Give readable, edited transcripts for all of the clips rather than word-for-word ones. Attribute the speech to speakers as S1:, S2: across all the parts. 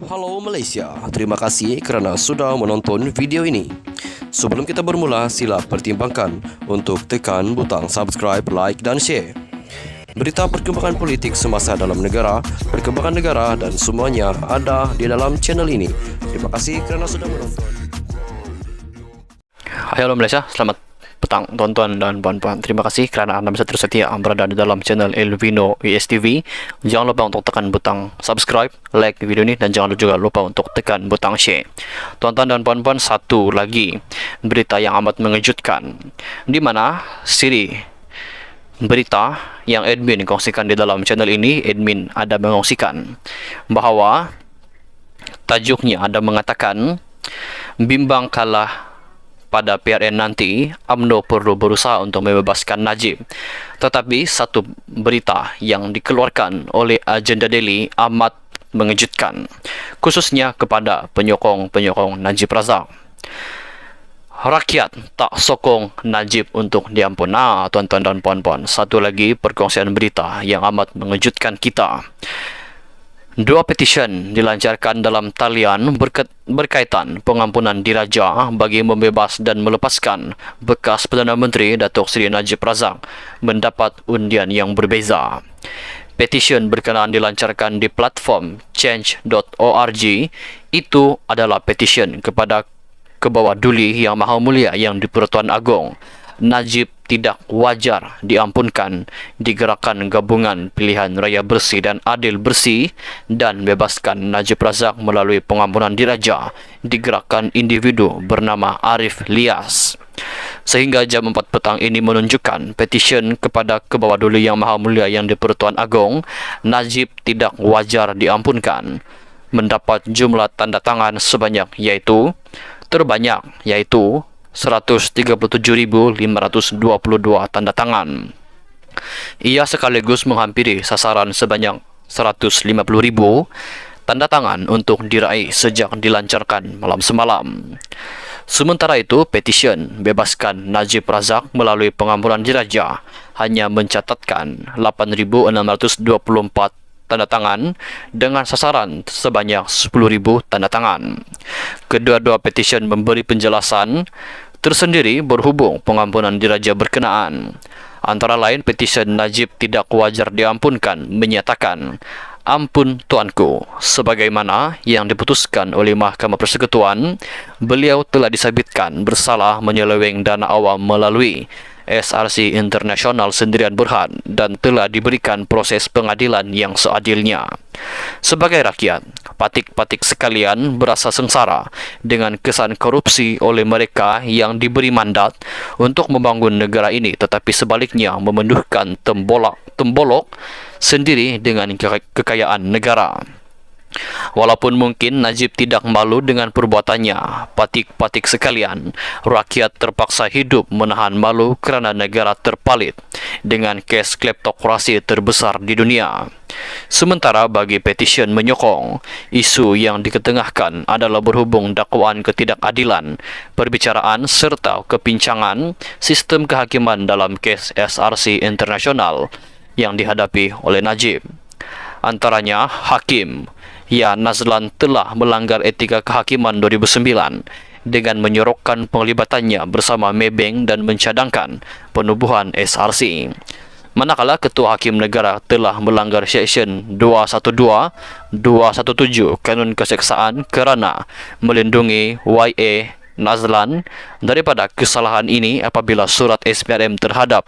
S1: Halo Malaysia, terima kasih kerana sudah menonton video ini. Sebelum kita bermula, sila pertimbangkan untuk tekan butang subscribe, like dan share. Berita perkembangan politik semasa dalam negara, perkembangan negara dan semuanya ada di dalam channel ini. Terima kasih kerana sudah menonton.
S2: Halo Malaysia, selamat petang tuan-tuan dan puan-puan. Terima kasih kerana anda bisa terus setia berada di dalam channel Elvino USTV. Jangan lupa untuk tekan butang subscribe, like video ini dan jangan juga lupa untuk tekan butang share. Tuan-tuan dan puan-puan, satu lagi berita yang amat mengejutkan, di mana siri berita yang admin kongsikan di dalam channel ini, admin ada mengongsikan bahawa tajuknya ada mengatakan bimbang kalah pada PRN nanti, UMNO perlu berusaha untuk membebaskan Najib. Tetapi satu berita yang dikeluarkan oleh Agenda Daily amat mengejutkan, khususnya kepada penyokong-penyokong Najib Razak. Rakyat tak sokong Najib untuk diampun. Tuan-tuan dan puan-puan, satu lagi perkongsian berita yang amat mengejutkan kita. Dua petisyen dilancarkan dalam talian berkaitan pengampunan diraja bagi membebas dan melepaskan bekas Perdana Menteri Datuk Seri Najib Razak mendapat undian yang berbeza. Petisyen berkenaan dilancarkan di platform change.org. Itu adalah petisyen kepada Kebawah Duli Yang Maha Mulia yang di-Pertuan Agong. Najib tidak wajar diampunkan di gerakan gabungan pilihan raya bersih dan adil bersih dan bebaskan Najib Razak melalui pengampunan diraja di gerakan individu bernama Arif Lias. Sehingga jam 4 petang ini menunjukkan petisyen kepada Kebawah Duli Yang Maha Mulia yang di-Pertuan Agong, Najib tidak wajar diampunkan, mendapat jumlah tanda tangan sebanyak terbanyak yaitu 137.522 tanda tangan. Ia sekaligus menghampiri sasaran sebanyak 150.000 tanda tangan untuk diraih sejak dilancarkan malam semalam. Sementara itu, petisyen bebaskan Najib Razak melalui pengampunan diraja hanya mencatatkan 8.624 tanda tangan dengan sasaran sebanyak 10.000 tanda tangan. Kedua-dua petisyen memberi penjelasan tersendiri berhubung pengampunan diraja berkenaan. Antara lain, petisyen Najib tidak wajar diampunkan menyatakan, "Ampun tuanku, sebagaimana yang diputuskan oleh Mahkamah Persekutuan, beliau telah disabitkan bersalah menyeleweng dana awam melalui SRC Internasional Sendirian Berhad dan telah diberikan proses pengadilan yang seadilnya. Sebagai rakyat, patik-patik sekalian berasa sengsara dengan kesan korupsi oleh mereka yang diberi mandat untuk membangun negara ini, tetapi sebaliknya memenuhkan tembolok sendiri dengan kekayaan negara. Walaupun mungkin Najib tidak malu dengan perbuatannya, patik-patik sekalian, rakyat terpaksa hidup menahan malu kerana negara terpalit dengan kes kleptokrasi terbesar di dunia. Sementara bagi petisyen menyokong, isu yang diketengahkan adalah berhubung dakwaan ketidakadilan, perbicaraan serta kepincangan sistem kehakiman dalam kes SRC internasional yang dihadapi oleh Najib. Antaranya, Hakim Nazlan telah melanggar etika kehakiman 2009 dengan menyorokkan penglibatannya bersama Maybank dan mencadangkan penubuhan SRC. Manakala Ketua Hakim Negara telah melanggar Seksyen 212, 217 Kanun Keseksaan kerana melindungi YA Nazlan daripada kesalahan ini apabila surat SPRM terhadap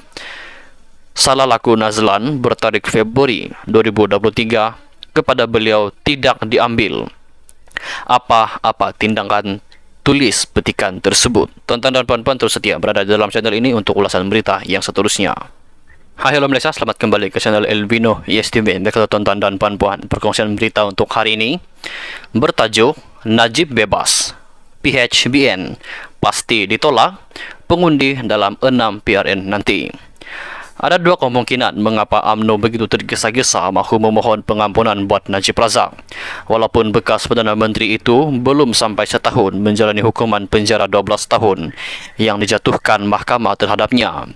S2: salah laku Nazlan bertarikh Februari 2023 kepada beliau tidak diambil apa-apa tindakan tulis petikan tersebut. Tuan-tuan dan puan-puan, terus setia berada dalam channel ini untuk ulasan berita yang seterusnya. Hai halo Malaysia, selamat kembali ke channel Elvino USTV. Baiklah tuan-tuan dan puan-puan, perkongsian berita untuk hari ini bertajuk Najib bebas, PHBN pasti ditolak pengundi dalam 6 PRN nanti. Ada dua kemungkinan mengapa UMNO begitu tergesa-gesa mahu memohon pengampunan buat Najib Razak. Walaupun bekas Perdana Menteri itu belum sampai setahun menjalani hukuman penjara 12 tahun yang dijatuhkan mahkamah terhadapnya.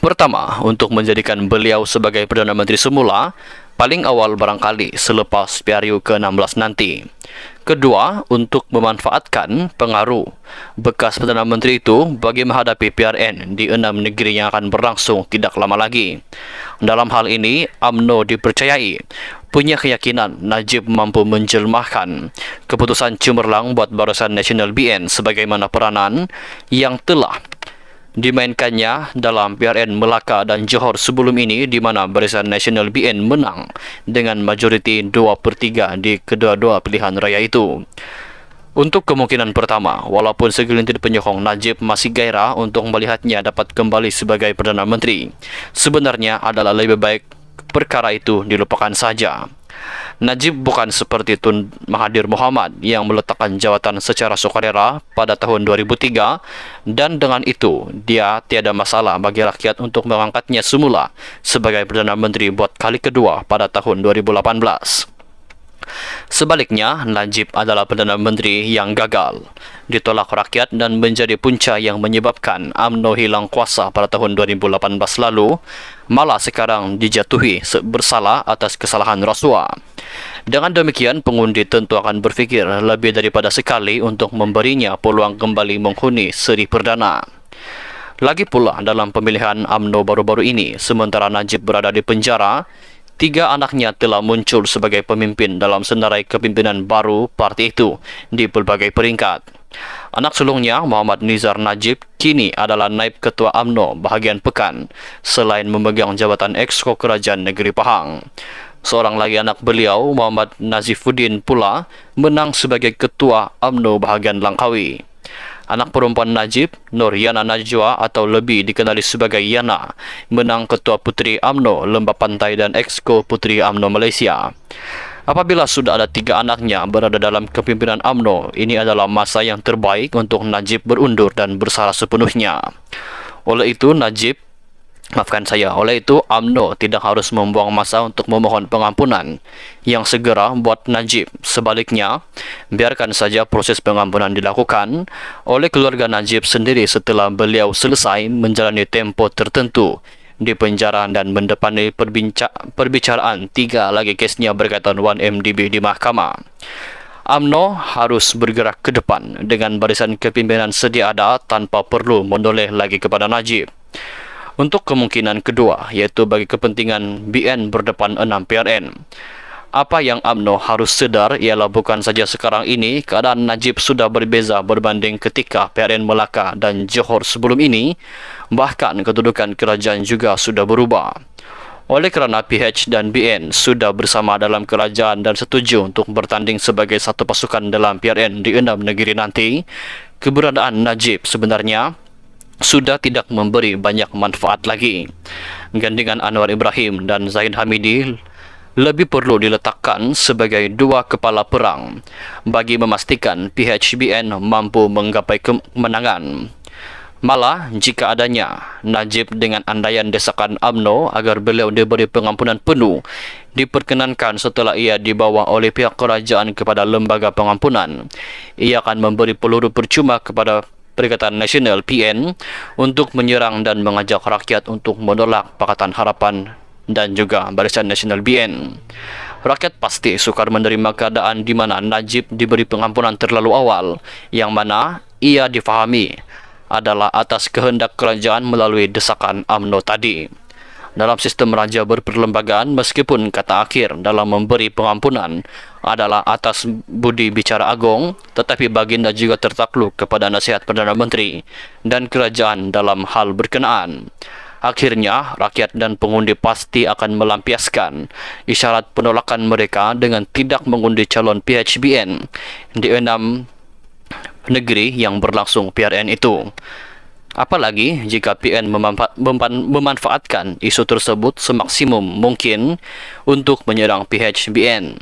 S2: Pertama, untuk menjadikan beliau sebagai Perdana Menteri semula, paling awal barangkali selepas PRU ke-16 nanti. Kedua, untuk memanfaatkan pengaruh bekas Perdana Menteri itu bagi menghadapi PRN di 6 negeri yang akan berlangsung tidak lama lagi. Dalam hal ini, UMNO dipercayai punya keyakinan Najib mampu menjelmahkan keputusan cemerlang buat Barisan Nasional BN sebagaimana peranan yang telah dimainkannya dalam PRN Melaka dan Johor sebelum ini, di mana Barisan Nasional BN menang dengan majoriti 2/3 di kedua-dua pilihan raya itu. Untuk kemungkinan pertama, walaupun segelintir penyokong Najib masih gairah untuk melihatnya dapat kembali sebagai Perdana Menteri, sebenarnya adalah lebih baik perkara itu dilupakan saja. Najib bukan seperti Tun Mahathir Mohamad yang meletakkan jawatan secara sukarela pada tahun 2003, dan dengan itu dia tiada masalah bagi rakyat untuk mengangkatnya semula sebagai Perdana Menteri buat kali kedua pada tahun 2018. Sebaliknya, Najib adalah Perdana Menteri yang gagal, ditolak rakyat dan menjadi punca yang menyebabkan UMNO hilang kuasa pada tahun 2018 lalu, malah sekarang dijatuhi bersalah atas kesalahan rasuah. Dengan demikian, pengundi tentu akan berfikir lebih daripada sekali untuk memberinya peluang kembali menghuni seri perdana. Lagi pula, dalam pemilihan UMNO baru-baru ini, sementara Najib berada di penjara, 3 anaknya telah muncul sebagai pemimpin dalam senarai kepimpinan baru parti itu di berbagai peringkat. Anak sulungnya, Muhammad Nizar Najib, kini adalah naib ketua UMNO bahagian Pekan, selain memegang jabatan Exco Kerajaan Negeri Pahang. Seorang lagi anak beliau, Muhammad Nazifuddin pula, menang sebagai ketua UMNO bahagian Langkawi. Anak perempuan Najib, Nur Yana Najwa atau lebih dikenali sebagai Yana, menang Ketua Puteri UMNO Lembah Pantai dan Exco Puteri UMNO Malaysia. Apabila sudah ada 3 anaknya berada dalam kepimpinan UMNO, ini adalah masa yang terbaik untuk Najib berundur dan bersalah sepenuhnya. Oleh itu, UMNO tidak harus membuang masa untuk memohon pengampunan yang segera buat Najib. Sebaliknya, biarkan saja proses pengampunan dilakukan oleh keluarga Najib sendiri setelah beliau selesai menjalani tempo tertentu di penjara dan mendepani perbicaraan 3 lagi kesnya berkaitan 1MDB di mahkamah. UMNO harus bergerak ke depan dengan barisan kepimpinan sedia ada tanpa perlu menoleh lagi kepada Najib. Untuk kemungkinan kedua, yaitu bagi kepentingan BN berdepan 6 PRN. Apa yang UMNO harus sedar ialah bukan saja sekarang ini keadaan Najib sudah berbeza berbanding ketika PRN Melaka dan Johor sebelum ini, bahkan kedudukan kerajaan juga sudah berubah. Oleh kerana PH dan BN sudah bersama dalam kerajaan dan setuju untuk bertanding sebagai satu pasukan dalam PRN di 6 negeri nanti, keberadaan Najib sebenarnya sudah tidak memberi banyak manfaat lagi. Gandingan Anwar Ibrahim dan Zaid Hamidi lebih perlu diletakkan sebagai 2 kepala perang bagi memastikan PHBN mampu menggapai kemenangan. Malah, jika adanya Najib dengan andaian desakan UMNO agar beliau diberi pengampunan penuh, diperkenankan setelah ia dibawa oleh pihak kerajaan kepada lembaga pengampunan, ia akan memberi peluru percuma kepada Perikatan Nasional PN untuk menyerang dan mengajak rakyat untuk menolak Pakatan Harapan dan juga Barisan Nasional BN. Rakyat pasti sukar menerima keadaan di mana Najib diberi pengampunan terlalu awal, yang mana ia difahami adalah atas kehendak kerajaan melalui desakan UMNO tadi. Dalam sistem raja berperlembagaan, meskipun kata akhir dalam memberi pengampunan adalah atas budi bicara agung, tetapi baginda juga tertakluk kepada nasihat Perdana Menteri dan kerajaan dalam hal berkenaan. Akhirnya, rakyat dan pengundi pasti akan melampiaskan isyarat penolakan mereka dengan tidak mengundi calon PHBN di 6 negeri yang berlangsung PRN itu. Apalagi jika PN memanfaatkan isu tersebut semaksimum mungkin untuk menyerang PHBN.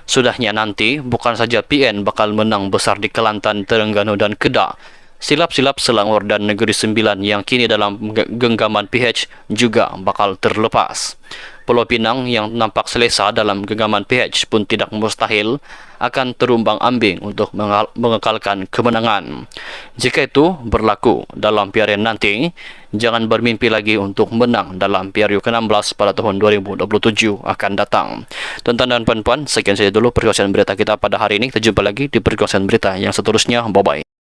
S2: Sudahnya nanti, bukan saja PN bakal menang besar di Kelantan, Terengganu dan Kedah, silap-silap Selangor dan Negeri Sembilan yang kini dalam genggaman PH juga bakal terlepas. Pulau Pinang yang nampak selesa dalam genggaman PH pun tidak mustahil akan terumbang-ambing untuk mengekalkan kemenangan. Jika itu berlaku dalam piarian nanti, jangan bermimpi lagi untuk menang dalam piariu ke-16 pada tahun 2027 akan datang. Tuan-tuan dan puan-puan, sekian saja dulu perkongsian berita kita pada hari ini. Kita jumpa lagi di perkongsian berita yang seterusnya. Bye-bye.